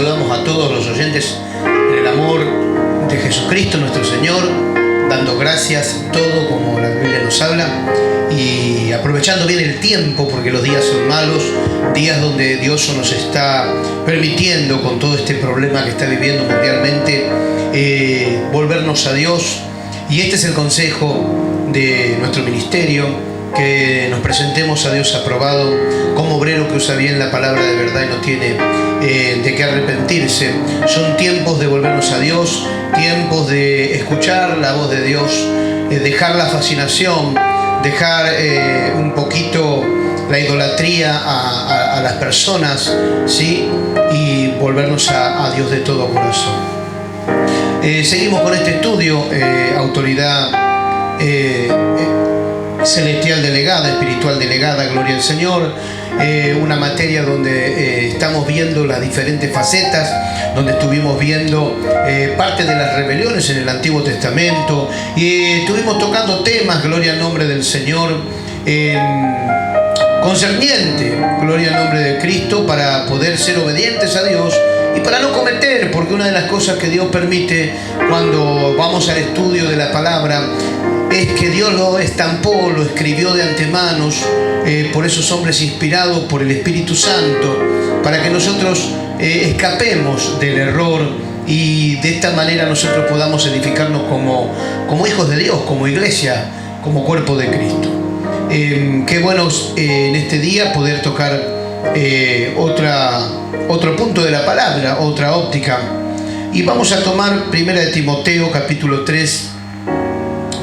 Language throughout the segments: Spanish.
saludamos a todos los oyentes en el amor de Jesucristo nuestro Señor, dando gracias en todo como la Biblia nos habla y aprovechando bien el tiempo porque los días son malos, días donde Dios nos está permitiendo con todo este problema que está viviendo mundialmente volvernos a Dios. Y este es el consejo de nuestro ministerio, que nos presentemos a Dios aprobado como obrero que usa bien la palabra de verdad y no tiene de qué arrepentirse. Son tiempos de volvernos a Dios, tiempos de escuchar la voz de Dios, dejar la fascinación, dejar un poquito la idolatría a las personas, ¿sí? Y volvernos a Dios de todo corazón. Seguimos con este estudio, autoridad celestial delegada, espiritual delegada, gloria al Señor, una materia donde estamos viendo las diferentes facetas, donde estuvimos viendo parte de las rebeliones en el Antiguo Testamento y estuvimos tocando temas, gloria al nombre del Señor, concerniente, gloria al nombre de Cristo, para poder ser obedientes a Dios y para no cometer, porque una de las cosas que Dios permite cuando vamos al estudio de la palabra es que Dios lo estampó, lo escribió de antemano por esos hombres inspirados por el Espíritu Santo, para que nosotros escapemos del error y de esta manera nosotros podamos edificarnos como hijos de Dios, como iglesia, como cuerpo de Cristo. Qué bueno en este día poder tocar otro punto de la palabra, otra óptica. Y vamos a tomar 1 de Timoteo capítulo 3,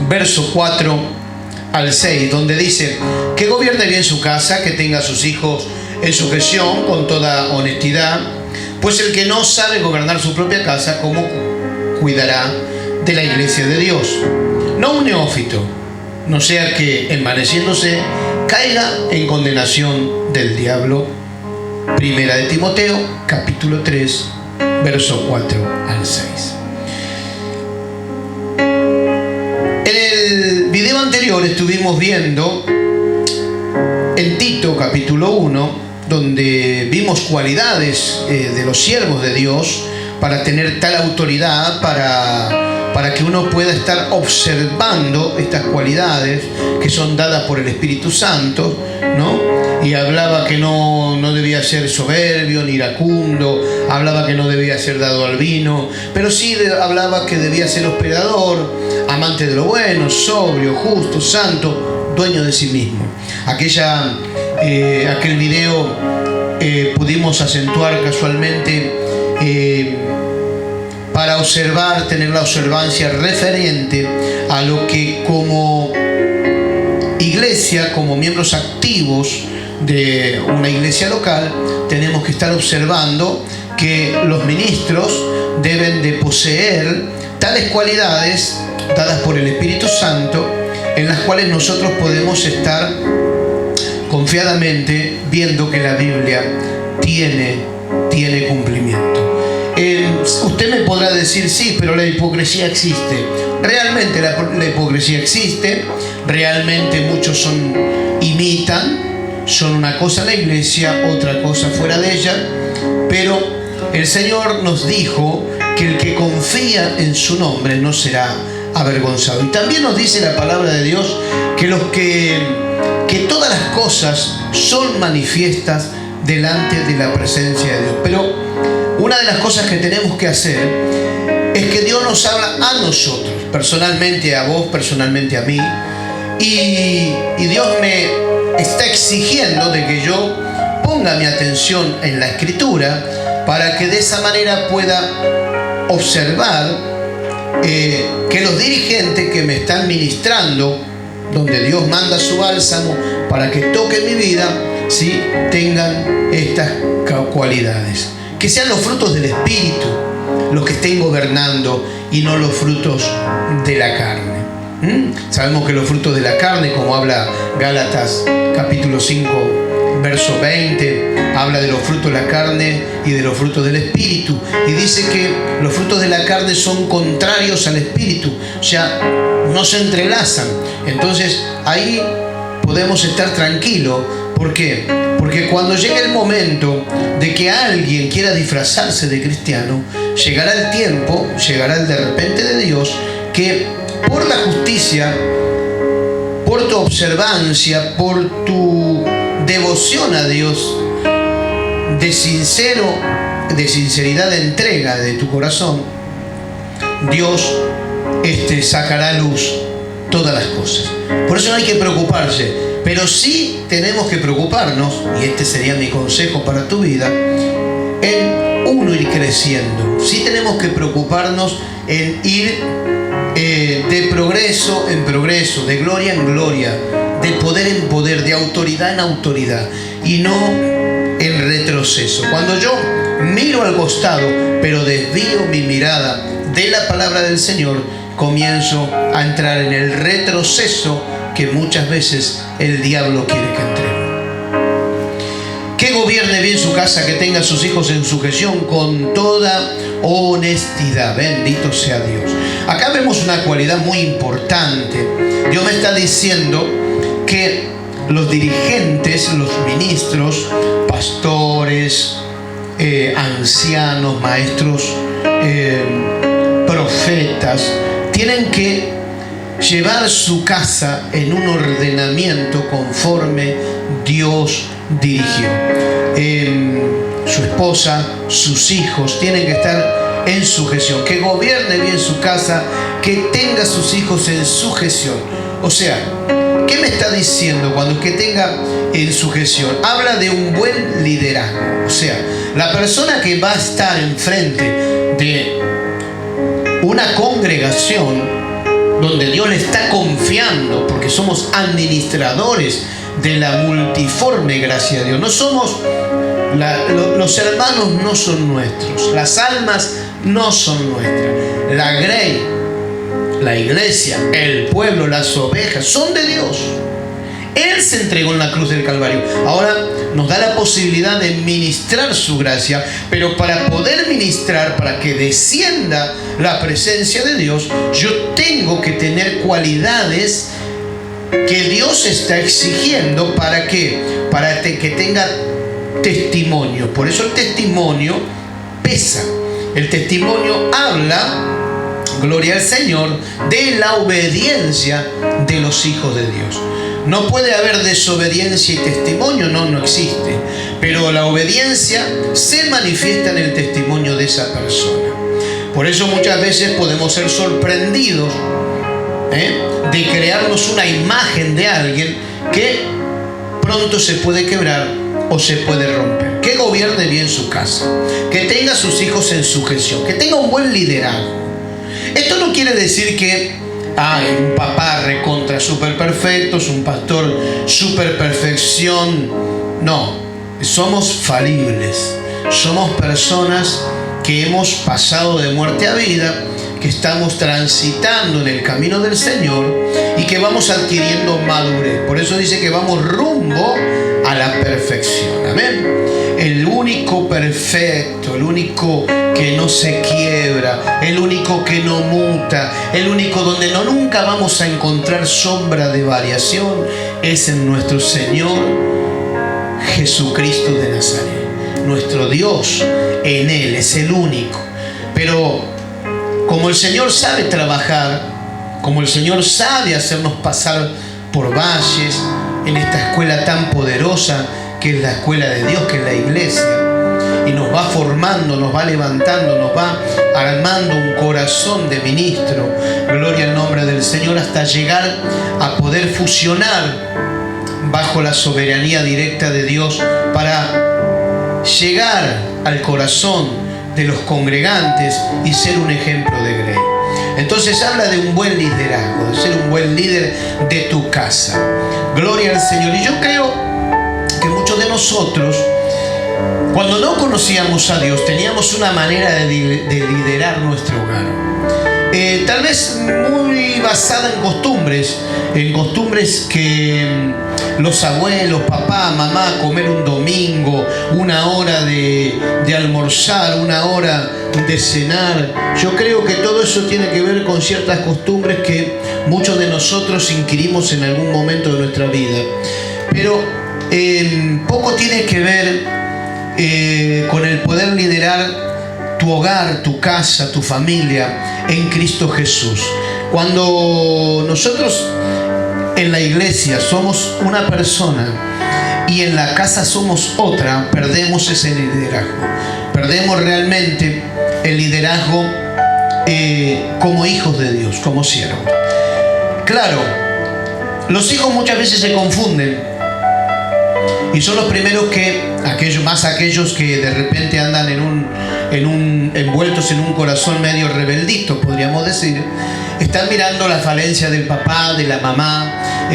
verso 4 al 6, donde dice: que gobierne bien su casa, que tenga a sus hijos en sujeción con toda honestidad, pues el que no sabe gobernar su propia casa, ¿cómo cuidará de la iglesia de Dios? No un neófito, no sea que, envaneciéndose, caiga en condenación del diablo. 1 de Timoteo capítulo 3, verso 4 al 6. En el video anterior estuvimos viendo en Tito capítulo 1, donde vimos cualidades de los siervos de Dios para tener tal autoridad, para que uno pueda estar observando estas cualidades que son dadas por el Espíritu Santo, ¿no? Y hablaba que no debía ser soberbio ni iracundo, hablaba que no debía ser dado al vino, pero sí hablaba que debía ser hospedador, amante de lo bueno, sobrio, justo, santo, dueño de sí mismo. Aquel video pudimos acentuar casualmente para observar, tener la observancia referente a lo que como iglesia, como miembros activos de una iglesia local, tenemos que estar observando que los ministros deben de poseer tales cualidades dadas por el Espíritu Santo, en las cuales nosotros podemos estar confiadamente viendo que la Biblia tiene cumplimiento. Usted me podrá decir: sí, pero la hipocresía existe. Realmente la hipocresía existe, realmente muchos imitan, son una cosa en la iglesia, otra cosa fuera de ella, pero el Señor nos dijo que el que confía en su nombre no será avergonzado. Y también nos dice la palabra de Dios que todas las cosas son manifiestas delante de la presencia de Dios. Pero una de las cosas que tenemos que hacer es que Dios nos habla a nosotros, personalmente a vos, personalmente a mí, y Dios me está exigiendo de que yo ponga mi atención en la Escritura para que de esa manera pueda observar que los dirigentes que me están ministrando, donde Dios manda su bálsamo para que toque mi vida, ¿sí?, tengan estas cualidades. Que sean los frutos del Espíritu los que estén gobernando y no los frutos de la carne. Sabemos que los frutos de la carne, como habla Gálatas capítulo 5, verso 20, habla de los frutos de la carne y de los frutos del Espíritu. Y dice que los frutos de la carne son contrarios al Espíritu, o sea, no se entrelazan. Entonces, ahí podemos estar tranquilos. ¿Por qué? Porque cuando llegue el momento de que alguien quiera disfrazarse de cristiano, llegará el tiempo, llegará el de repente de Dios, que por la justicia, por tu observancia, por tu devoción a Dios, de sinceridad de entrega de tu corazón, Dios sacará a luz todas las cosas. Por eso no hay que preocuparse, pero sí tenemos que preocuparnos, y este sería mi consejo para tu vida, en uno ir creciendo. Sí tenemos que preocuparnos en ir de progreso en progreso, de gloria en gloria, de poder en poder, de autoridad en autoridad, y no en retroceso. Cuando yo miro al costado, pero desvío mi mirada de la palabra del Señor, comienzo a entrar en el retroceso que muchas veces el diablo quiere que entremos. Que gobierne bien su casa, que tenga a sus hijos en sujeción con toda honestidad. Bendito sea Dios. Acá vemos una cualidad muy importante. Dios me está diciendo que los dirigentes, los ministros, pastores, ancianos, maestros, profetas, tienen que llevar su casa en un ordenamiento conforme Dios dirigió. Su esposa, sus hijos tienen que estar en sujeción, que gobierne bien su casa, que tenga a sus hijos en sujeción. O sea, ¿qué me está diciendo cuando que tenga en sujeción? Habla de un buen liderazgo. O sea, la persona que va a estar enfrente de una congregación donde Dios le está confiando, porque somos administradores de la multiforme gracia de Dios. No somos, los hermanos no son nuestros, las almas no son nuestras. La grey, la iglesia, el pueblo, las ovejas son de Dios. Él se entregó en la cruz del Calvario. Ahora nos da la posibilidad de ministrar su gracia, pero para poder ministrar, para que descienda la presencia de Dios, yo tengo que tener cualidades que Dios está exigiendo. ¿Para qué? Para que tenga testimonio. Por eso el testimonio pesa. El testimonio habla, gloria al Señor, de la obediencia de los hijos de Dios. No puede haber desobediencia y testimonio, no existe. Pero la obediencia se manifiesta en el testimonio de esa persona. Por eso muchas veces podemos ser sorprendidos de crearnos una imagen de alguien que pronto se puede quebrar o se puede romper. Que gobierne bien su casa, que tenga a sus hijos en sujeción, que tenga un buen liderazgo. Esto no quiere decir que hay un papá recontra super perfecto, un pastor super perfección. No, somos falibles, somos personas que hemos pasado de muerte a vida, que estamos transitando en el camino del Señor y que vamos adquiriendo madurez. Por eso dice que vamos rumbo a la perfección. Amén. El único perfecto, el único que no se quiebra, el único que no muta, el único donde nunca vamos a encontrar sombra de variación, es en nuestro Señor Jesucristo de Nazaret. Nuestro Dios, en Él es el único. Pero como el Señor sabe trabajar, como el Señor sabe hacernos pasar por valles en esta escuela tan poderosa que es la escuela de Dios, que es la iglesia, y nos va formando, nos va levantando, nos va armando un corazón de ministro, gloria al nombre del Señor, hasta llegar a poder fusionar bajo la soberanía directa de Dios para llegar al corazón de los congregantes y ser un ejemplo de grey. Entonces habla de un buen liderazgo, de ser un buen líder de tu casa. Gloria al Señor. Y yo creo que muchos de nosotros, cuando no conocíamos a Dios, teníamos una manera de liderar nuestro hogar. Tal vez muy basada en costumbres que los abuelos, papá, mamá, comer un domingo, una hora de almorzar, una hora de cenar. Yo creo que todo eso tiene que ver con ciertas costumbres que muchos de nosotros inquirimos en algún momento de nuestra vida. Pero poco tiene que ver con el poder liderar tu hogar, tu casa, tu familia en Cristo Jesús. Cuando nosotros en la iglesia somos una persona y en la casa somos otra, perdemos ese liderazgo. Perdemos realmente el liderazgo como hijos de Dios, como siervos. Claro, los hijos muchas veces se confunden y son los primeros aquellos que de repente andan envueltos en un corazón medio rebeldito, podríamos decir. Están mirando la falencia del papá, de la mamá.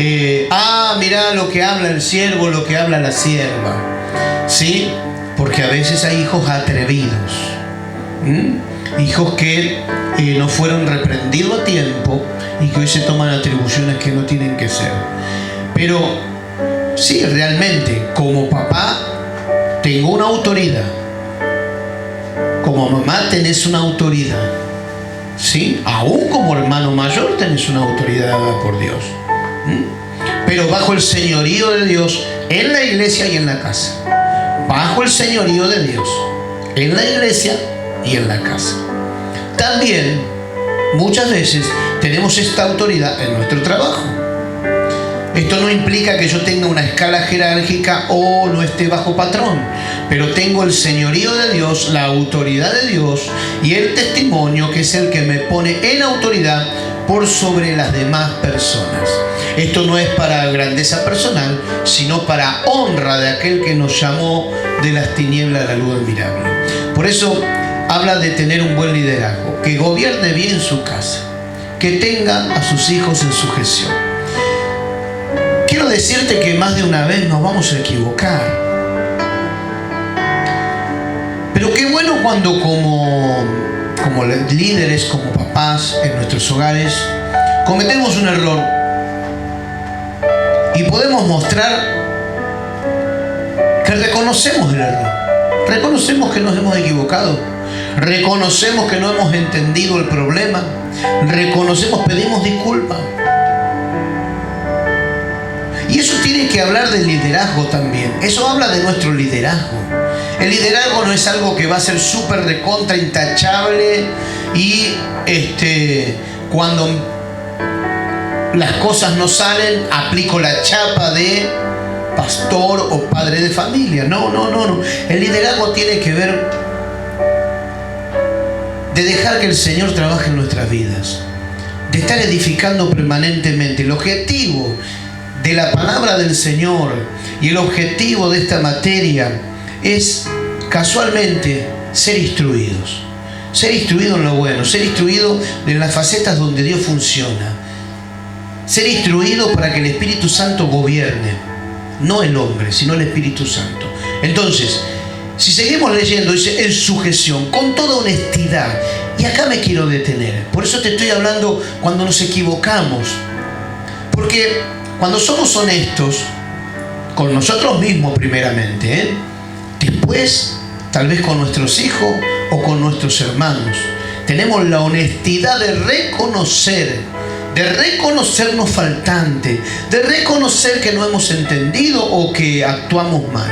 Mirá lo que habla el siervo, lo que habla la sierva. ¿Sí? Porque a veces hay hijos atrevidos. Hijos que no fueron reprendidos a tiempo y que hoy se toman atribuciones que no tienen que ser. Pero sí, realmente, como papá, tengo una autoridad. Como mamá tenés una autoridad. ¿Sí? Aún como hermano mayor tenés una autoridad dada por Dios. Pero bajo el señorío de Dios en la iglesia y en la casa. Bajo el señorío de Dios en la iglesia y en la casa. También muchas veces tenemos esta autoridad en nuestro trabajo. Esto no implica que yo tenga una escala jerárquica o no esté bajo patrón, pero tengo el señorío de Dios, la autoridad de Dios y el testimonio, que es el que me pone en autoridad por sobre las demás personas. Esto no es para grandeza personal, sino para honra de aquel que nos llamó de las tinieblas a la luz admirable. Por eso habla de tener un buen liderazgo, que gobierne bien su casa, que tenga a sus hijos en sujeción. Quiero decirte que más de una vez nos vamos a equivocar. Pero qué bueno cuando como líderes, como papás en nuestros hogares, cometemos un error y podemos mostrar que reconocemos el error. Reconocemos que nos hemos equivocado. Reconocemos que no hemos entendido el problema. Reconocemos, pedimos disculpas. Y eso tiene que hablar del liderazgo también. Eso habla de nuestro liderazgo. El liderazgo no es algo que va a ser súper recontra intachable y cuando las cosas no salen, aplico la chapa de pastor o padre de familia. No. El liderazgo tiene que ver de dejar que el Señor trabaje en nuestras vidas, de estar edificando permanentemente. El objetivo de la palabra del Señor y el objetivo de esta materia es casualmente ser instruidos. Ser instruido en lo bueno, ser instruido en las facetas donde Dios funciona. Ser instruido para que el Espíritu Santo gobierne, no el hombre, sino el Espíritu Santo. Entonces, si seguimos leyendo, dice en sujeción, con toda honestidad. Y acá me quiero detener. Por eso te estoy hablando cuando nos equivocamos. Porque cuando somos honestos con nosotros mismos primeramente, después tal vez con nuestros hijos o con nuestros hermanos, tenemos la honestidad de reconocernos faltantes, de reconocer que no hemos entendido o que actuamos mal.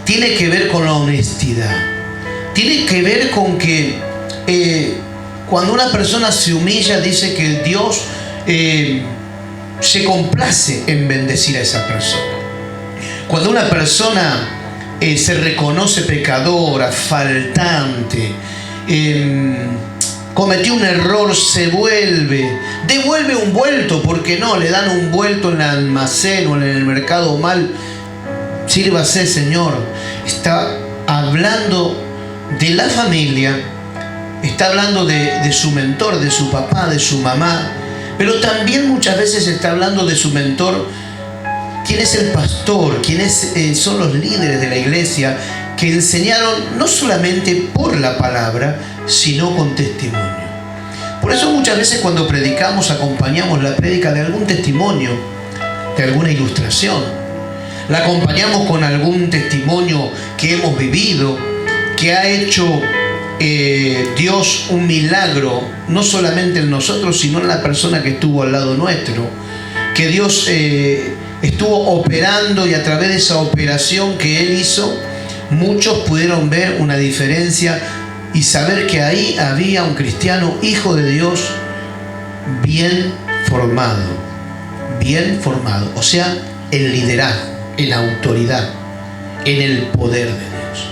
Tiene que ver con la honestidad. Tiene que ver con que cuando una persona se humilla, dice que Dios se complace en bendecir a esa persona. Cuando una persona se reconoce pecadora, faltante, cometió un error, devuelve un vuelto, porque no, le dan un vuelto en el almacén o en el mercado mal, sírvase, Señor. Está hablando de la familia, está hablando de su mentor, de su papá, de su mamá, pero también muchas veces está hablando de su mentor, quién es el pastor, quiénes son los líderes de la iglesia, que enseñaron no solamente por la palabra, sino con testimonio. Por eso muchas veces cuando predicamos, acompañamos la prédica de algún testimonio, de alguna ilustración. La acompañamos con algún testimonio que hemos vivido, que ha hecho Dios un milagro, no solamente en nosotros, sino en la persona que estuvo al lado nuestro. Que Dios estuvo operando, y a través de esa operación que Él hizo, muchos pudieron ver una diferencia y saber que ahí había un cristiano, hijo de Dios, bien formado, o sea, en liderazgo, en autoridad, en el poder de Dios.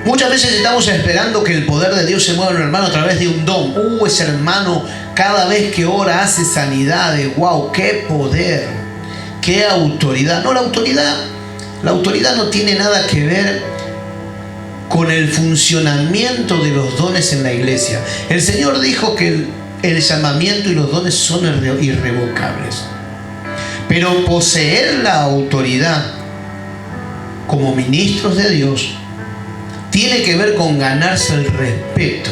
Muchas veces estamos esperando que el poder de Dios se mueva en un hermano a través de un don. Ese hermano cada vez que ora hace sanidades. ¡Wow! ¡Qué poder! ¡Qué autoridad! No, la autoridad no tiene nada que ver con el funcionamiento de los dones en la iglesia. El Señor dijo que el llamamiento y los dones son irrevocables. Pero poseer la autoridad como ministros de Dios tiene que ver con ganarse el respeto,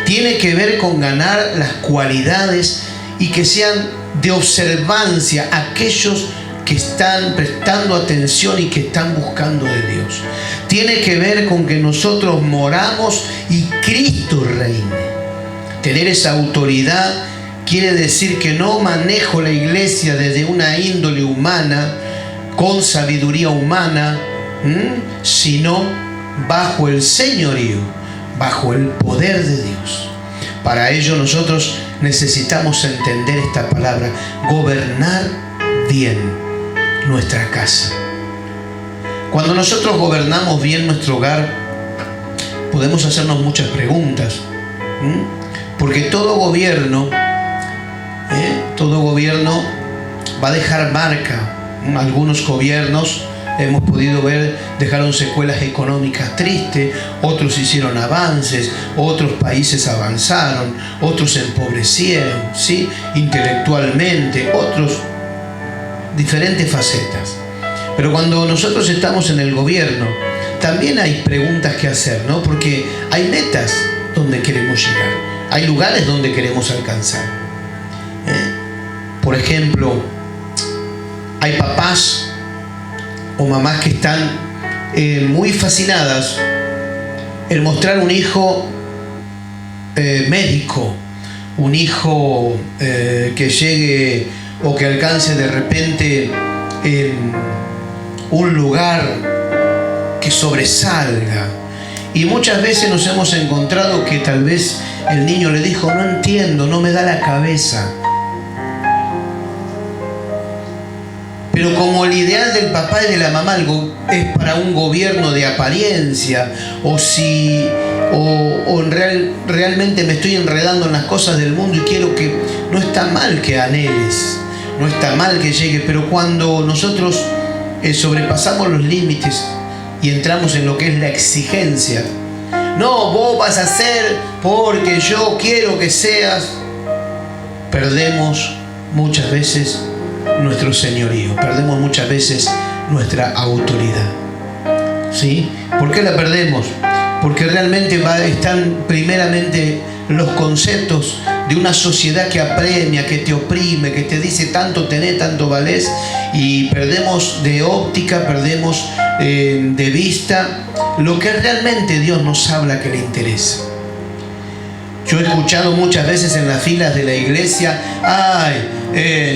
tiene que ver con ganar las cualidades y que sean de observancia aquellos que están prestando atención y que están buscando de Dios. Tiene que ver con que nosotros moramos y Cristo reine. Tener esa autoridad quiere decir que no manejo la iglesia desde una índole humana, con sabiduría humana, sino bajo el señorío, bajo el poder de Dios. Para ello nosotros necesitamos entender esta palabra: gobernar bien nuestra casa. Cuando nosotros gobernamos bien nuestro hogar, podemos hacernos muchas preguntas, porque todo gobierno va a dejar marca. Algunos gobiernos, hemos podido ver, dejaron secuelas económicas tristes, otros hicieron avances, otros países avanzaron, otros se empobrecieron, ¿sí?, intelectualmente, otros diferentes facetas. Pero cuando nosotros estamos en el gobierno, también hay preguntas que hacer, ¿no? Porque hay metas donde queremos llegar, hay lugares donde queremos alcanzar. Por ejemplo, hay papás o mamás que están muy fascinadas en mostrar un hijo médico, un hijo que llegue o que alcance de repente en un lugar que sobresalga. Y muchas veces nos hemos encontrado que tal vez el niño le dijo: no entiendo, no me da la cabeza. Pero como el ideal del papá y de la mamá es para un gobierno de apariencia, realmente me estoy enredando en las cosas del mundo y quiero que... No está mal que anheles, no está mal que llegue, pero cuando nosotros sobrepasamos los límites y entramos en lo que es la exigencia, no, vos vas a hacer porque yo quiero que seas, perdemos muchas veces nuestro señorío, perdemos muchas veces nuestra autoridad. ¿Sí? ¿Por qué la perdemos? Porque realmente están primeramente los conceptos de una sociedad que apremia, que te oprime, que te dice tanto tenés, tanto valés, y perdemos de óptica, perdemos de vista lo que realmente Dios nos habla que le interesa. Yo he escuchado muchas veces en las filas de la iglesia: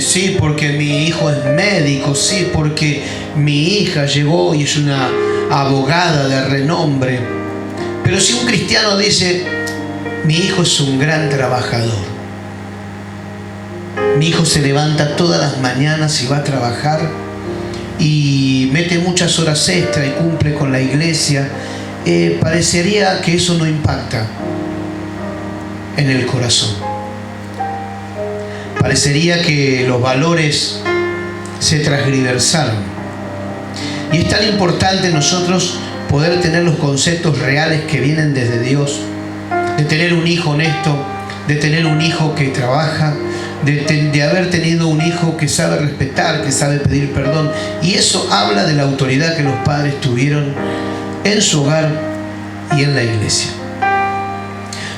sí, porque mi hijo es médico, sí, porque mi hija llegó y es una abogada de renombre. Pero si un cristiano dice: mi hijo es un gran trabajador, mi hijo se levanta todas las mañanas y va a trabajar y mete muchas horas extra y cumple con la iglesia, parecería que eso no impacta en el corazón. Parecería que los valores se transgresaron. Y es tan importante nosotros poder tener los conceptos reales que vienen desde Dios, de tener un hijo honesto, de tener un hijo que trabaja, de haber tenido un hijo que sabe respetar, que sabe pedir perdón. Y eso habla de la autoridad que los padres tuvieron en su hogar y en la iglesia.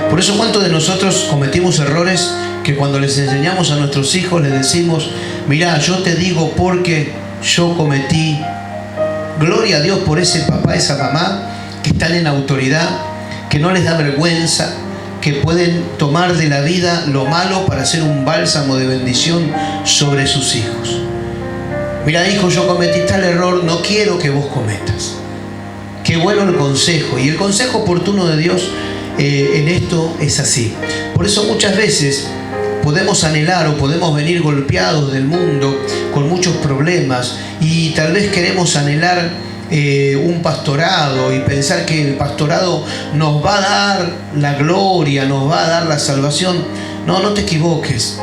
Por eso, ¿cuántos de nosotros cometimos errores que cuando les enseñamos a nuestros hijos les decimos: mirá, yo te digo porque yo cometí? Gloria a Dios por ese papá, esa mamá que están en autoridad, que no les da vergüenza, que pueden tomar de la vida lo malo para hacer un bálsamo de bendición sobre sus hijos. Mira, hijo, yo cometí tal error, no quiero que vos cometas. Qué bueno el consejo. Y el consejo oportuno de Dios en esto es así. Por eso muchas veces podemos anhelar o podemos venir golpeados del mundo con muchos problemas y tal vez queremos anhelar un pastorado y pensar que el pastorado nos va a dar la gloria, nos va a dar la salvación. No, no te equivoques.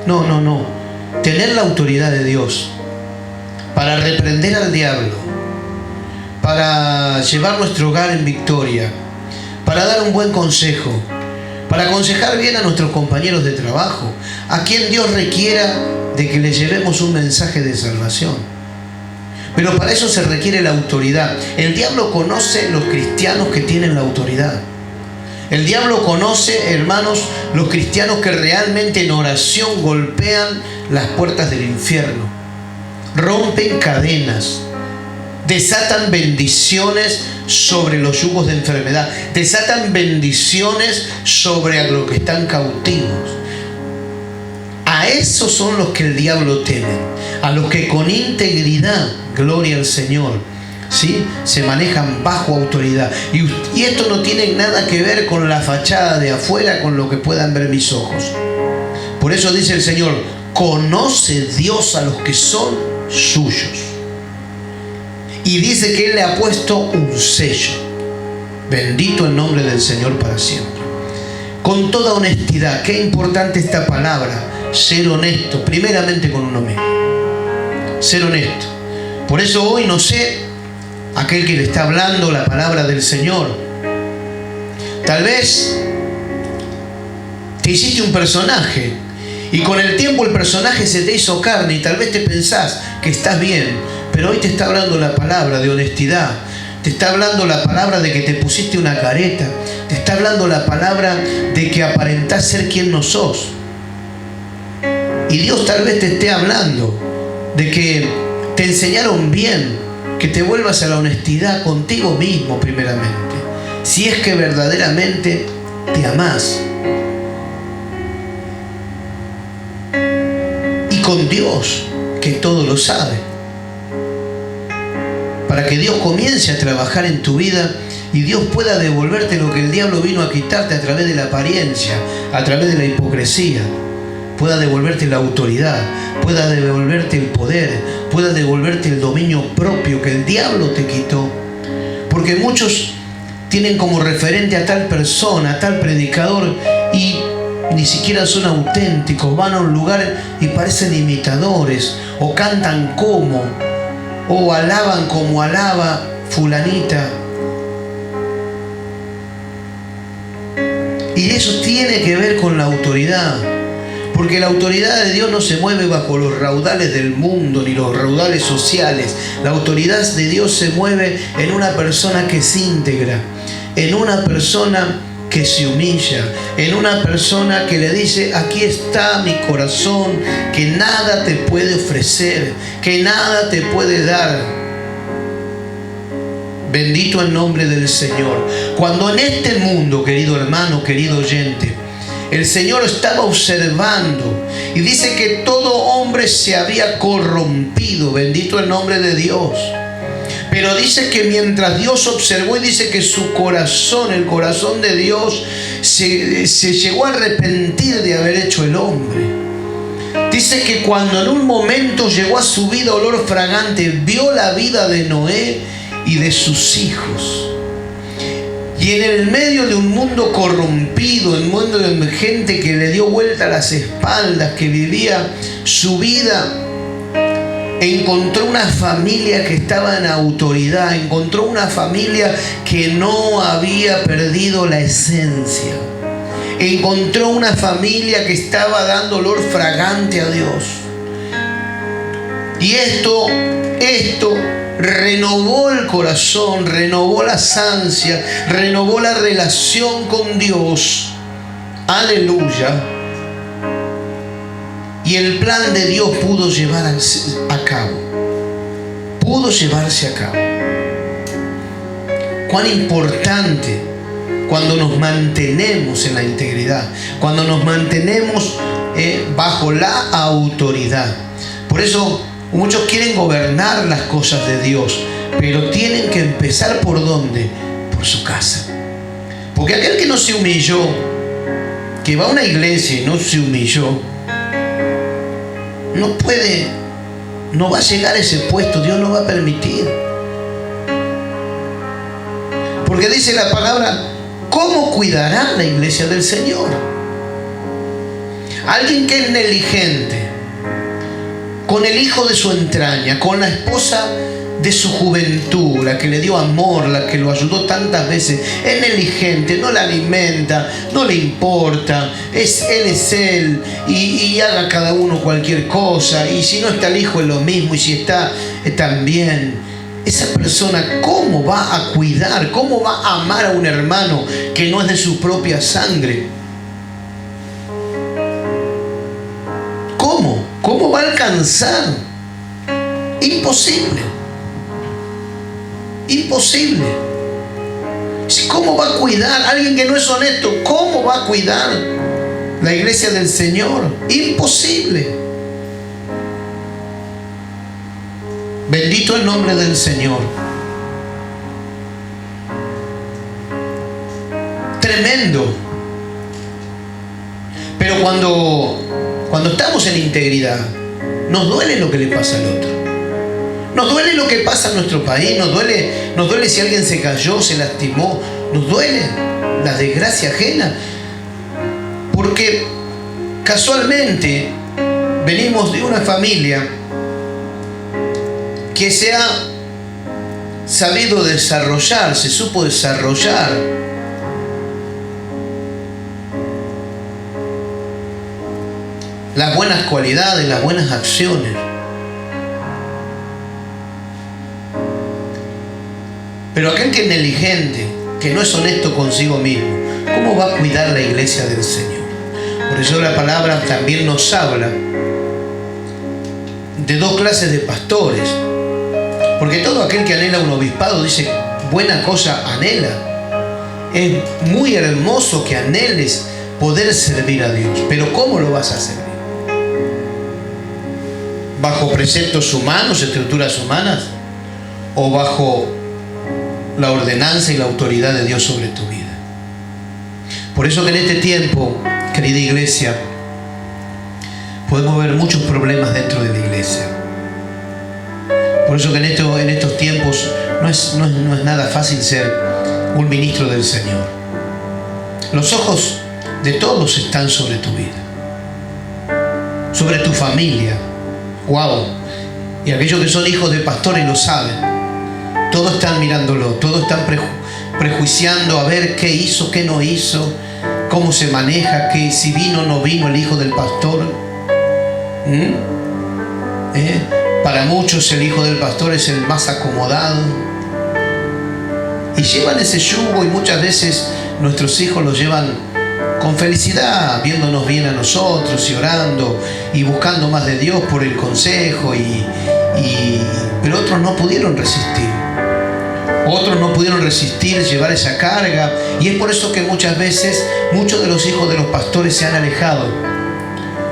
No. Tener la autoridad de Dios para reprender al diablo, para llevar nuestro hogar en victoria, para dar un buen consejo, para aconsejar bien a nuestros compañeros de trabajo, a quien Dios requiera de que le llevemos un mensaje de salvación. Pero para eso se requiere la autoridad. El diablo conoce los cristianos que tienen la autoridad. El diablo conoce, hermanos, los cristianos que realmente en oración golpean las puertas del infierno, rompen cadenas, desatan bendiciones sobre los yugos de enfermedad, desatan bendiciones sobre los que están cautivos. A esos son los que el diablo teme, a los que con integridad, gloria al Señor, ¿sí?, se manejan bajo autoridad. Y esto no tiene nada que ver con la fachada de afuera, con lo que puedan ver mis ojos. Por eso dice el Señor: conoce Dios a los que son suyos. Y dice que Él le ha puesto un sello. Bendito el nombre del Señor para siempre. Con toda honestidad. Qué importante esta palabra. Ser honesto, primeramente con uno mismo. Ser honesto. Por eso hoy no sé, aquel que le está hablando la palabra del Señor, tal vez te hiciste un personaje y con el tiempo el personaje se te hizo carne y tal vez te pensás que estás bien, pero hoy te está hablando la palabra de honestidad, te está hablando la palabra de que te pusiste una careta, te está hablando la palabra de que aparentás ser quien no sos. Y Dios tal vez te esté hablando de que te enseñaron bien, que te vuelvas a la honestidad contigo mismo primeramente, si es que verdaderamente te amás, y con Dios, que todo lo sabe, para que Dios comience a trabajar en tu vida y Dios pueda devolverte lo que el diablo vino a quitarte a través de la apariencia, a través de la hipocresía. Pueda devolverte la autoridad, pueda devolverte el poder, pueda devolverte el dominio propio que el diablo te quitó. Porque muchos tienen como referente a tal persona, a tal predicador, y ni siquiera son auténticos. Van a un lugar y parecen imitadores, o cantan como, o alaban como alaba fulanita. Y eso tiene que ver con la autoridad. Porque la autoridad de Dios no se mueve bajo los raudales del mundo ni los raudales sociales. La autoridad de Dios se mueve en una persona que es íntegra, en una persona que se humilla, en una persona que le dice: aquí está mi corazón, que nada te puede ofrecer, que nada te puede dar. Bendito el nombre del Señor. Cuando en este mundo, querido hermano, querido oyente, el Señor estaba observando y dice que todo hombre se había corrompido. Bendito el nombre de Dios. Pero dice que mientras Dios observó, y dice que su corazón, el corazón de Dios, se llegó a arrepentir de haber hecho el hombre. Dice que cuando en un momento llegó a su vida olor fragante, vio la vida de Noé y de sus hijos. Y en el medio de un mundo corrompido, en medio de gente que le dio vuelta a las espaldas, que vivía su vida, encontró una familia que estaba en autoridad, encontró una familia que no había perdido la esencia, encontró una familia que estaba dando olor fragante a Dios. Y esto renovó el corazón, renovó las ansias, renovó la relación con Dios. Aleluya. Y el plan de Dios pudo llevarse a cabo. Pudo llevarse a cabo. Cuán importante cuando nos mantenemos en la integridad, cuando nos mantenemos bajo la autoridad. Por eso muchos quieren gobernar las cosas de Dios, pero tienen que empezar ¿por dónde? Por su casa. Porque aquel que no se humilló, que va a una iglesia y no se humilló, no va a llegar a ese puesto. Dios no va a permitir. Porque dice la palabra, ¿cómo cuidará la iglesia del Señor? Alguien que es negligente con el hijo de su entraña, con la esposa de su juventud, la que le dio amor, la que lo ayudó tantas veces, es negligente, no la alimenta, no le importa, él es él, y haga cada uno cualquier cosa, y si no está el hijo es lo mismo, y si está también. Esa persona, ¿cómo va a cuidar? ¿Cómo va a amar a un hermano que no es de su propia sangre? ¿Cómo va a alcanzar? Imposible. Imposible. ¿Cómo va a cuidar a alguien que no es honesto? ¿Cómo va a cuidar la iglesia del Señor? Imposible. Bendito el nombre del Señor. Tremendo. Pero cuando estamos en integridad, nos duele lo que le pasa al otro. Nos duele lo que pasa en nuestro país. Nos duele si alguien se cayó, se lastimó. Nos duele la desgracia ajena. Porque casualmente venimos de una familia que se ha sabido desarrollar, se supo desarrollar. Las buenas cualidades, las buenas acciones. Pero aquel que es negligente, que no es honesto consigo mismo, ¿cómo va a cuidar la iglesia del Señor? Por eso la palabra también nos habla de dos clases de pastores. Porque todo aquel que anhela un obispado, dice, buena cosa anhela. Es muy hermoso que anheles poder servir a Dios. Pero ¿cómo lo vas a servir? ¿Bajo preceptos humanos, estructuras humanas? ¿O bajo la ordenanza y la autoridad de Dios sobre tu vida? Por eso que en este tiempo, querida iglesia, podemos ver muchos problemas dentro de la iglesia. Por eso que en estos tiempos no es nada fácil ser un ministro del Señor. Los ojos de todos están sobre tu vida, sobre tu familia. ¡Wow! Y aquellos que son hijos de pastores lo saben. Todos están mirándolo, todos están prejuiciando a ver qué hizo, qué no hizo, cómo se maneja, que si vino o no vino el hijo del pastor. Para muchos el hijo del pastor es el más acomodado. Y llevan ese yugo, y muchas veces nuestros hijos lo llevan con felicidad, viéndonos bien a nosotros y orando y buscando más de Dios por el consejo. Pero otros no pudieron resistir. Otros no pudieron resistir llevar esa carga. Y es por eso que muchas veces muchos de los hijos de los pastores se han alejado.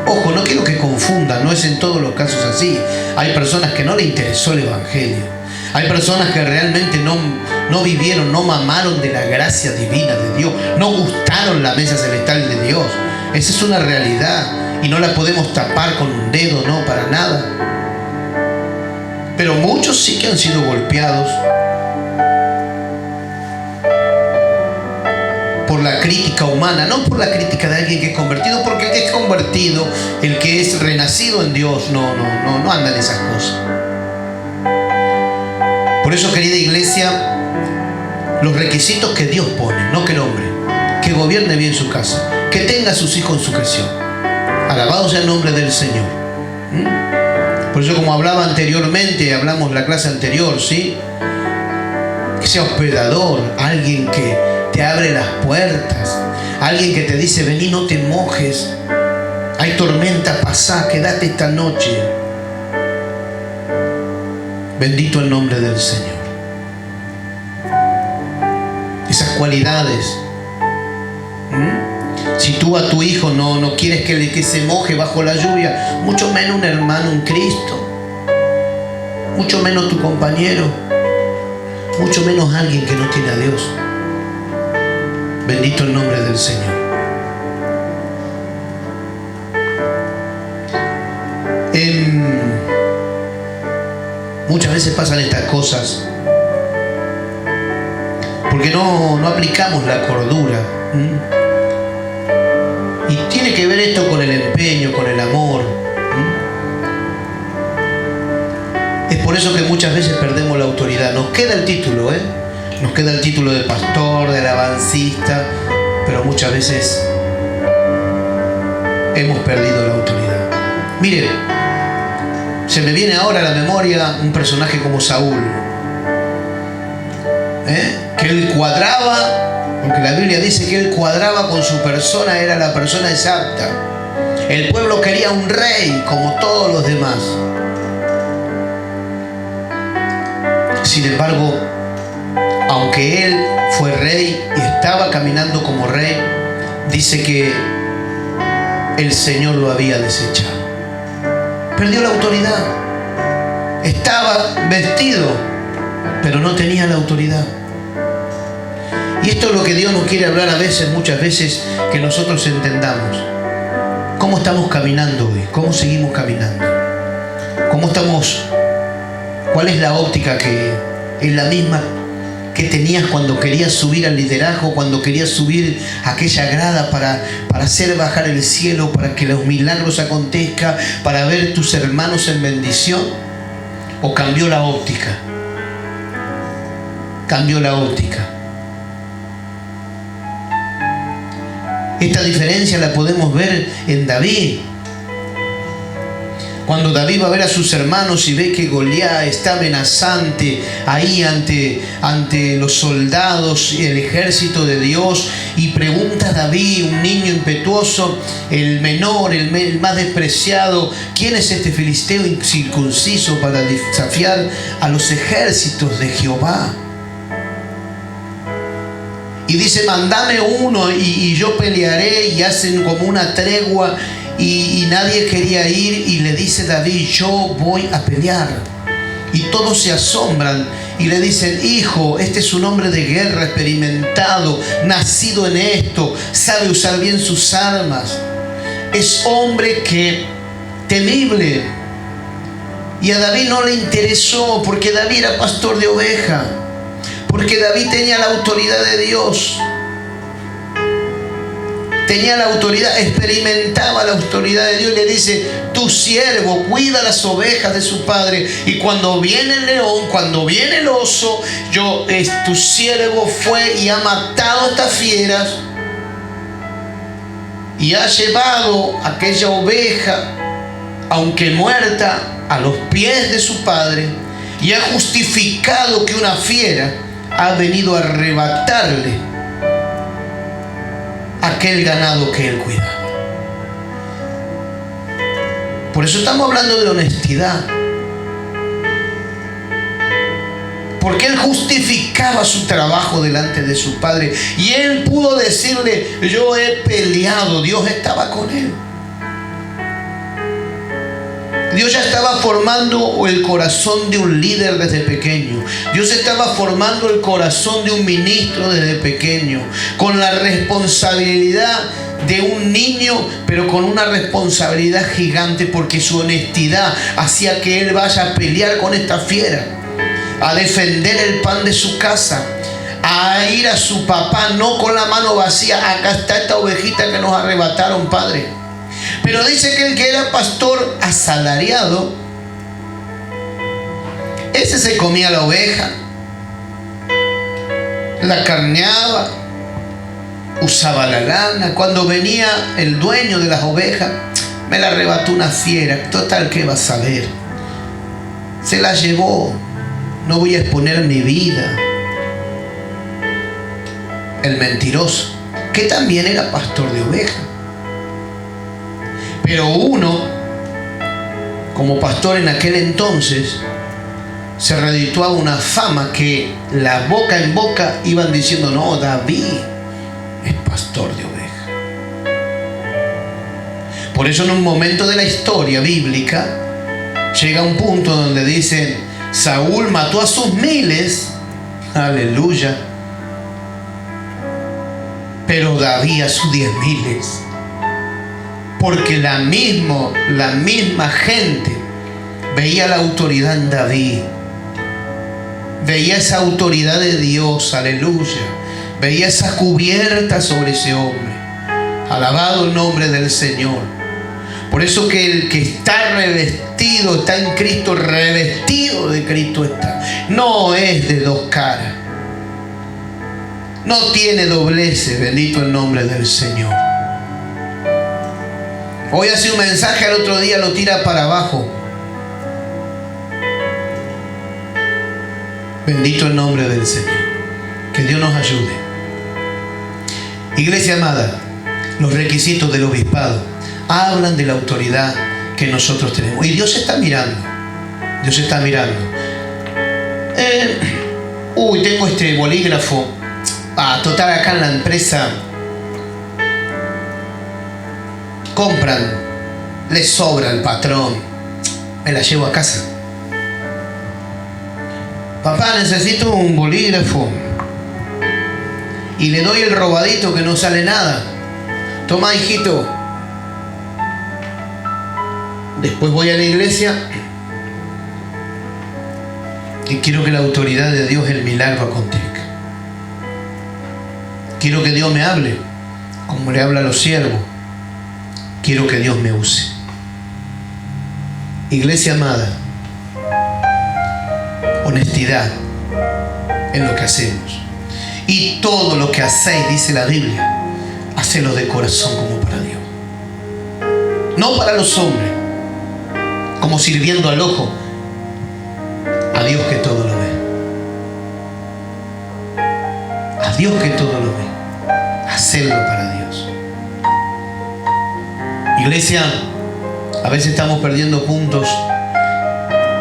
Ojo, no quiero que confundan, no es en todos los casos así. Hay personas que no les interesó el evangelio. Hay personas que realmente no vivieron, no mamaron de la gracia divina de Dios, no gustaron la mesa celestial de Dios. Esa es una realidad y no la podemos tapar con un dedo, no, para nada. Pero muchos sí que han sido golpeados por la crítica humana, no por la crítica de alguien que es convertido, porque el que es convertido, el que es renacido en Dios, no anda en esas cosas. Por eso, querida iglesia, los requisitos que Dios pone, no que el hombre, que gobierne bien su casa, que tenga a sus hijos en sujeción. Alabado sea el nombre del Señor. Por eso, como hablaba anteriormente, hablamos la clase anterior, ¿sí? Que sea hospedador, alguien que te abre las puertas, alguien que te dice, vení, no te mojes, hay tormenta, pasá, quédate esta noche. Bendito el nombre del Señor. Esas cualidades Si tú a tu hijo no quieres que se moje bajo la lluvia, mucho menos un hermano en Cristo, mucho menos tu compañero, mucho menos alguien que no tiene a Dios. Bendito el nombre del Señor. Muchas veces pasan estas cosas porque no aplicamos la cordura. Y tiene que ver esto con el empeño, con el amor. Es por eso que muchas veces perdemos la autoridad. Nos queda el título, nos queda el título de pastor, de alabancista, pero muchas veces hemos perdido la autoridad. Mire, se me viene ahora a la memoria un personaje como Saúl, que él cuadraba, aunque la Biblia dice que él cuadraba con su persona, era la persona exacta. El pueblo quería un rey como todos los demás. Sin embargo, aunque él fue rey y estaba caminando como rey, dice que el Señor lo había desechado. Perdió la autoridad. Estaba vestido, pero no tenía la autoridad. Y esto es lo que Dios nos quiere hablar a veces, muchas veces, que nosotros entendamos. ¿Cómo estamos caminando hoy? ¿Cómo seguimos caminando? ¿Cómo estamos? ¿Cuál es la óptica que es la misma que tenías cuando querías subir al liderazgo, cuando querías subir a aquella grada para hacer bajar el cielo, para que los milagros acontezcan, para ver tus hermanos en bendición? ¿O cambió la óptica? Cambió la óptica. Esta diferencia la podemos ver en David. Cuando David va a ver a sus hermanos y ve que Goliat está amenazante ahí ante los soldados y el ejército de Dios, y pregunta a David, un niño impetuoso, el menor, el más despreciado: ¿quién es este filisteo incircunciso para desafiar a los ejércitos de Jehová? Y dice: mandame uno y yo pelearé. Y hacen como una tregua. Y nadie quería ir, y le dice David: yo voy a pelear. Y todos se asombran y le dicen: hijo, este es un hombre de guerra, experimentado, nacido en esto, sabe usar bien sus armas, es hombre que temible. Y a David no le interesó, porque David era pastor de oveja, porque David tenía la autoridad de Dios. Tenía la autoridad, experimentaba la autoridad de Dios. Le dice: tu siervo cuida las ovejas de su padre, y cuando viene el león, cuando viene el oso, tu siervo fue y ha matado estas fieras y ha llevado aquella oveja, aunque muerta, a los pies de su padre, y ha justificado que una fiera ha venido a arrebatarle aquel ganado que él cuidaba. Por eso estamos hablando de honestidad, porque él justificaba su trabajo delante de su padre, y él pudo decirle: yo he peleado. Dios estaba con él. Dios ya estaba formando el corazón de un líder desde pequeño. Dios estaba formando el corazón de un ministro desde pequeño, con la responsabilidad de un niño, pero con una responsabilidad gigante, porque su honestidad hacía que él vaya a pelear con esta fiera, a defender el pan de su casa, a ir a su papá no con la mano vacía: acá está esta ovejita que nos arrebataron, padre. Pero dice que el que era pastor asalariado, ese se comía la oveja, la carneaba, usaba la lana. Cuando venía el dueño de las ovejas: me la arrebató una fiera, total, ¿qué va a saber? Se la llevó, no voy a exponer mi vida. El mentiroso, que también era pastor de ovejas. Pero uno, como pastor en aquel entonces, se redituaba una fama que la boca en boca iban diciendo: no, David es pastor de ovejas. Por eso en un momento de la historia bíblica llega un punto donde dicen, Saúl mató a sus miles, aleluya, pero David a sus 10.000. Porque la misma gente veía la autoridad en David, veía esa autoridad de Dios, aleluya, veía esa cubierta sobre ese hombre. Alabado el nombre del Señor. Por eso que el que está revestido, está en Cristo, revestido de Cristo está. No es de dos caras, no tiene dobleces, bendito el nombre del Señor. Hoy hace un mensaje, al otro día lo tira para abajo. Bendito el nombre del Señor. Que Dios nos ayude. Iglesia amada, los requisitos del obispado hablan de la autoridad que nosotros tenemos. Y Dios está mirando. Dios está mirando. Tengo este bolígrafo. Total, acá en la empresa compran, les sobra el patrón, me la llevo a casa. Papá, necesito un bolígrafo. Y le doy el robadito que no sale nada. Toma, hijito. Después voy a la iglesia y quiero que la autoridad de Dios, el milagro, acontezca. Quiero que Dios me hable como le habla a los siervos. Quiero que Dios me use. Iglesia amada, honestidad en lo que hacemos. Y todo lo que hacéis, dice la Biblia, hacedlo de corazón como para Dios. No para los hombres, como sirviendo al ojo, a Dios que todo lo ve. A Dios que todo lo ve. Hacedlo para Dios. Iglesia, a veces estamos perdiendo puntos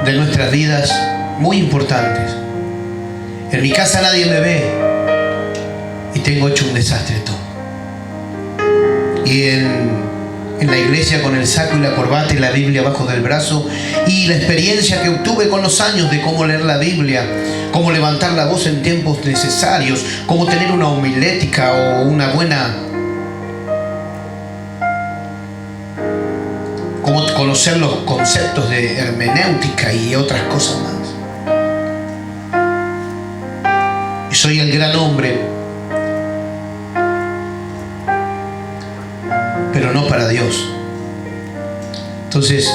de nuestras vidas muy importantes. En mi casa nadie me ve y tengo hecho un desastre todo. Y en la iglesia con el saco y la corbata y la Biblia abajo del brazo, y la experiencia que obtuve con los años de cómo leer la Biblia, cómo levantar la voz en tiempos necesarios, cómo tener una homilética o una buena, cómo conocer los conceptos de hermenéutica y otras cosas más. Y soy el gran hombre, pero no para Dios. Entonces,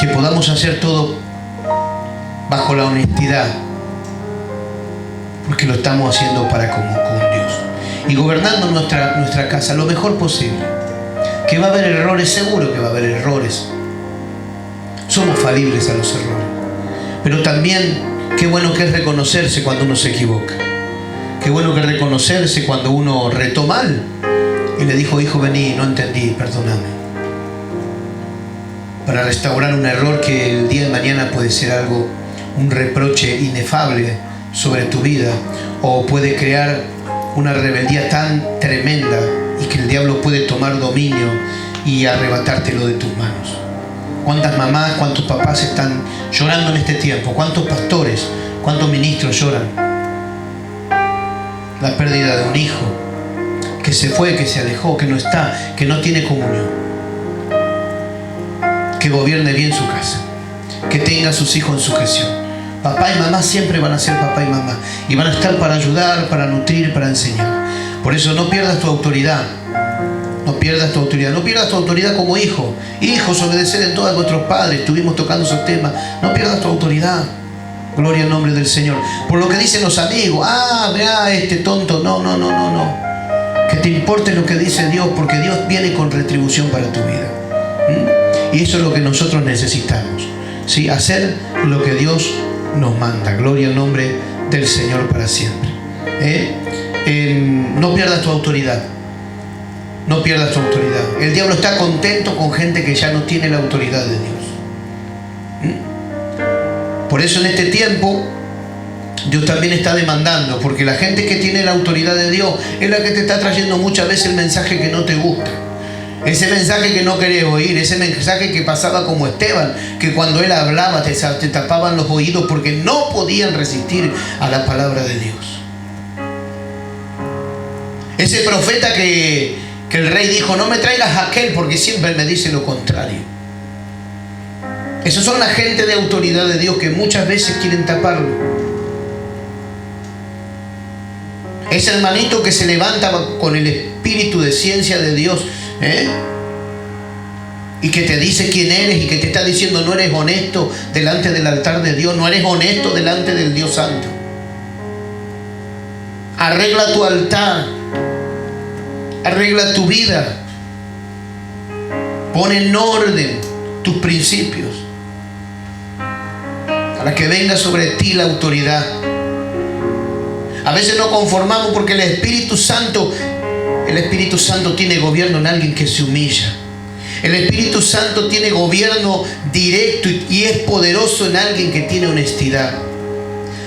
que podamos hacer todo bajo la honestidad, porque lo estamos haciendo para con Dios y gobernando nuestra casa lo mejor posible. Que va a haber errores, seguro que va a haber errores. Somos falibles a los errores, pero también qué bueno que es reconocerse cuando uno se equivoca. Qué bueno que reconocerse cuando uno retó mal y le dijo, hijo, vení, no entendí, perdóname. Para restaurar un error que el día de mañana puede ser algo, un reproche inefable sobre tu vida, o puede crear una rebeldía tan tremenda y que el diablo puede tomar dominio y arrebatártelo de tus manos. ¿Cuántas mamás, cuántos papás están llorando en este tiempo? ¿Cuántos pastores, cuántos ministros lloran? La pérdida de un hijo que se fue, que se alejó, que no está, que no tiene comunión. Que gobierne bien su casa, que tenga a sus hijos en sujeción. Papá y mamá siempre van a ser papá y mamá y van a estar para ayudar, para nutrir, para enseñar. Por eso no pierdas tu autoridad. No pierdas tu autoridad. No pierdas tu autoridad como hijo. Hijos, obedeced en todo a vuestros padres. Estuvimos tocando esos temas. No pierdas tu autoridad. Gloria al nombre del Señor. Por lo que dicen los amigos. Mirá, este tonto. No. Que te importe lo que dice Dios, porque Dios viene con retribución para tu vida. Y eso es lo que nosotros necesitamos. ¿Sí? Hacer lo que Dios nos manda. Gloria al nombre del Señor para siempre. No pierdas tu autoridad. No pierdas tu autoridad. El diablo está contento con gente que ya no tiene la autoridad de Dios. Por eso en este tiempo Dios también está demandando, porque la gente que tiene la autoridad de Dios es la que te está trayendo muchas veces el mensaje que no te gusta. Ese mensaje que no querés oír, ese mensaje que pasaba como Esteban, que cuando él hablaba te tapaban los oídos porque no podían resistir a la palabra de Dios. Ese profeta que el rey dijo, no me traigas a aquel porque siempre me dice lo contrario. Esos son la gente de autoridad de Dios que muchas veces quieren taparlo. Ese hermanito que se levanta con el espíritu de ciencia de Dios, y que te dice quién eres y que te está diciendo no eres honesto delante del altar de Dios, no eres honesto delante del Dios Santo. Arregla tu altar, arregla tu vida, pon en orden tus principios para que venga sobre ti la autoridad. A veces nos conformamos porque el Espíritu Santo tiene gobierno en alguien que se humilla. El Espíritu Santo tiene gobierno directo y es poderoso en alguien que tiene honestidad.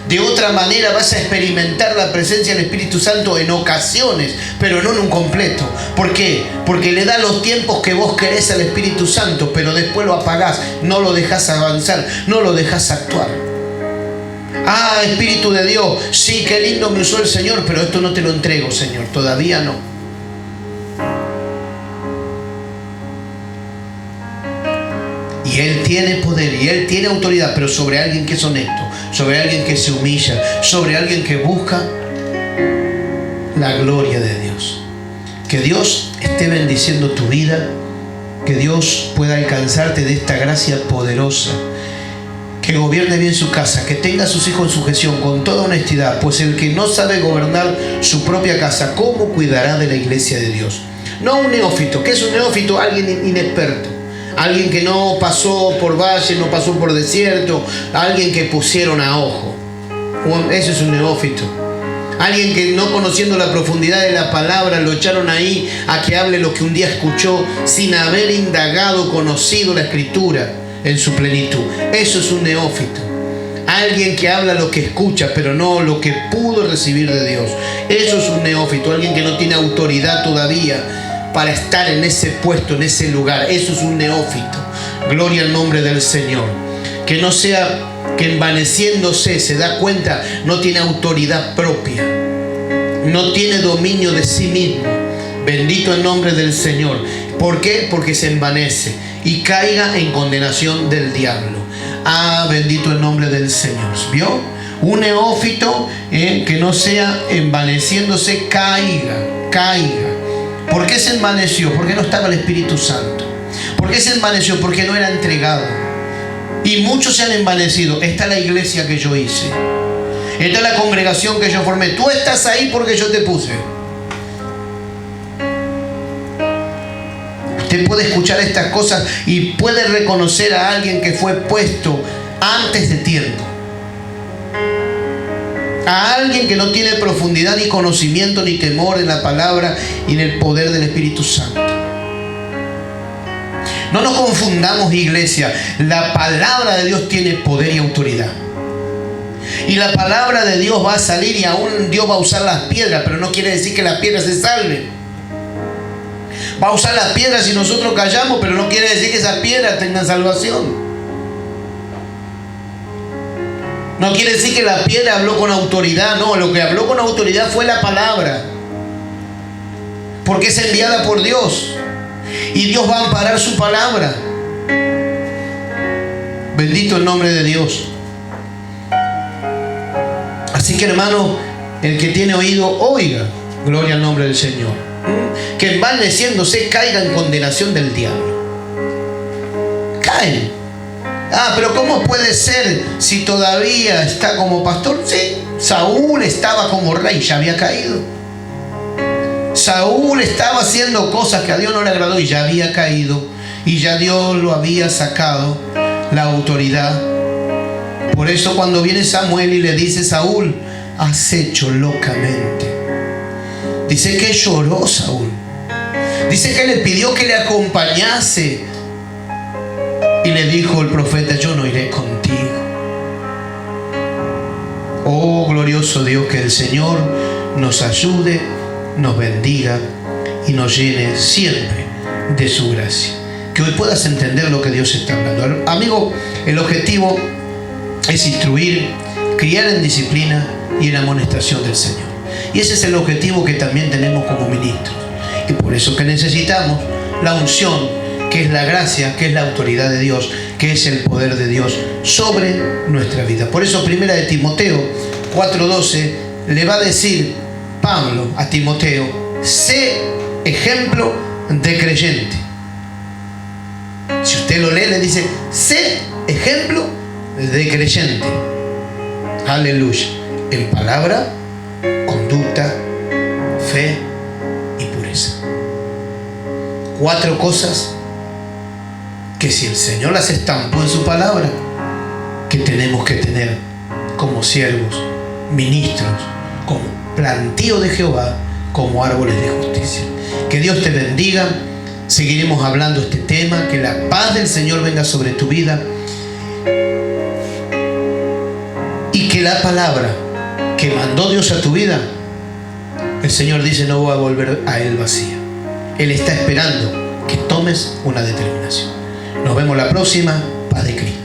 De otra manera vas a experimentar la presencia del Espíritu Santo en ocasiones, pero no en un completo. ¿Por qué? Porque le da los tiempos que vos querés al Espíritu Santo, pero después lo apagás, no lo dejás avanzar, no lo dejás actuar. Ah, Espíritu de Dios, sí, qué lindo me usó el Señor, pero esto no te lo entrego, Señor, todavía no. Y Él tiene poder y Él tiene autoridad, pero sobre alguien que es honesto, sobre alguien que se humilla, sobre alguien que busca la gloria de Dios. Que Dios esté bendiciendo tu vida, que Dios pueda alcanzarte de esta gracia poderosa, que gobierne bien su casa, que tenga a sus hijos en sujeción con toda honestidad, pues el que no sabe gobernar su propia casa, ¿cómo cuidará de la iglesia de Dios? No un neófito. ¿Qué es un neófito? Alguien inexperto. Alguien que no pasó por valle, no pasó por desierto, alguien que pusieron a ojo. Eso es un neófito. Alguien que no conociendo la profundidad de la palabra lo echaron ahí a que hable lo que un día escuchó sin haber indagado, conocido la escritura en su plenitud. Eso es un neófito. Alguien que habla lo que escucha, pero no lo que pudo recibir de Dios. Eso es un neófito. Alguien que no tiene autoridad todavía para estar en ese puesto, en ese lugar. Eso es un neófito. Gloria al nombre del Señor. Que no sea que envaneciéndose se da cuenta, no tiene autoridad propia, no tiene dominio de sí mismo. Bendito el nombre del Señor. ¿Por qué? Porque se envanece y caiga en condenación del diablo. Ah, bendito el nombre del Señor. ¿Vio? Un neófito que no sea envaneciéndose, caiga. ¿Por qué se envaneció? Porque no estaba el Espíritu Santo. ¿Por qué se envaneció? Porque no era entregado. Y muchos se han envanecido. Esta es la iglesia que yo hice. Esta es la congregación que yo formé. Tú estás ahí porque yo te puse. Usted puede escuchar estas cosas y puede reconocer a alguien que fue puesto antes de tiempo. A alguien que no tiene profundidad ni conocimiento ni temor en la palabra y en el poder del Espíritu Santo. No nos confundamos, iglesia. La palabra de Dios tiene poder y autoridad. Y la palabra de Dios va a salir y aún Dios va a usar las piedras, pero no quiere decir que las piedras se salven. Va a usar las piedras si nosotros callamos, pero no quiere decir que esas piedras tengan salvación. No quiere decir que la piedra habló con autoridad. No, lo que habló con autoridad fue la palabra, porque es enviada por Dios y Dios va a amparar su palabra. Bendito el nombre de Dios. Así que, hermano, el que tiene oído, oiga. Gloria al nombre del Señor. Que envaneciéndose caiga en condenación del diablo. Caen. Ah, pero ¿cómo puede ser si todavía está como pastor? Sí, Saúl estaba como rey, ya había caído. Saúl estaba haciendo cosas que a Dios no le agradó y ya había caído. Y ya Dios lo había sacado la autoridad. Por eso cuando viene Samuel y le dice: Saúl, has hecho locamente. Dice que lloró Saúl. Dice que le pidió que le acompañase. Y le dijo el profeta: yo no iré contigo. Oh, glorioso Dios, que el Señor nos ayude, nos bendiga y nos llene siempre de su gracia. Que hoy puedas entender lo que Dios está hablando. Amigo, el objetivo es instruir, criar en disciplina y en amonestación del Señor. Y ese es el objetivo que también tenemos como ministros. Y por eso que necesitamos la unción, que es la gracia, que es la autoridad de Dios, que es el poder de Dios sobre nuestra vida. Por eso 1 de Timoteo 4:12 le va a decir Pablo a Timoteo: sé ejemplo de creyente. Si usted lo lee, le dice: sé ejemplo de creyente. Aleluya. En palabra, conducta, fe y pureza. 4 cosas que, si el Señor las estampó en su palabra, que tenemos que tener como siervos, ministros, como plantío de Jehová, como árboles de justicia. Que Dios te bendiga. Seguiremos hablando este tema. Que la paz del Señor venga sobre tu vida, y que la palabra que mandó Dios a tu vida, el Señor dice, no va a volver a Él vacía. Él está esperando que tomes una determinación. Nos vemos la próxima. Paz de Cristo.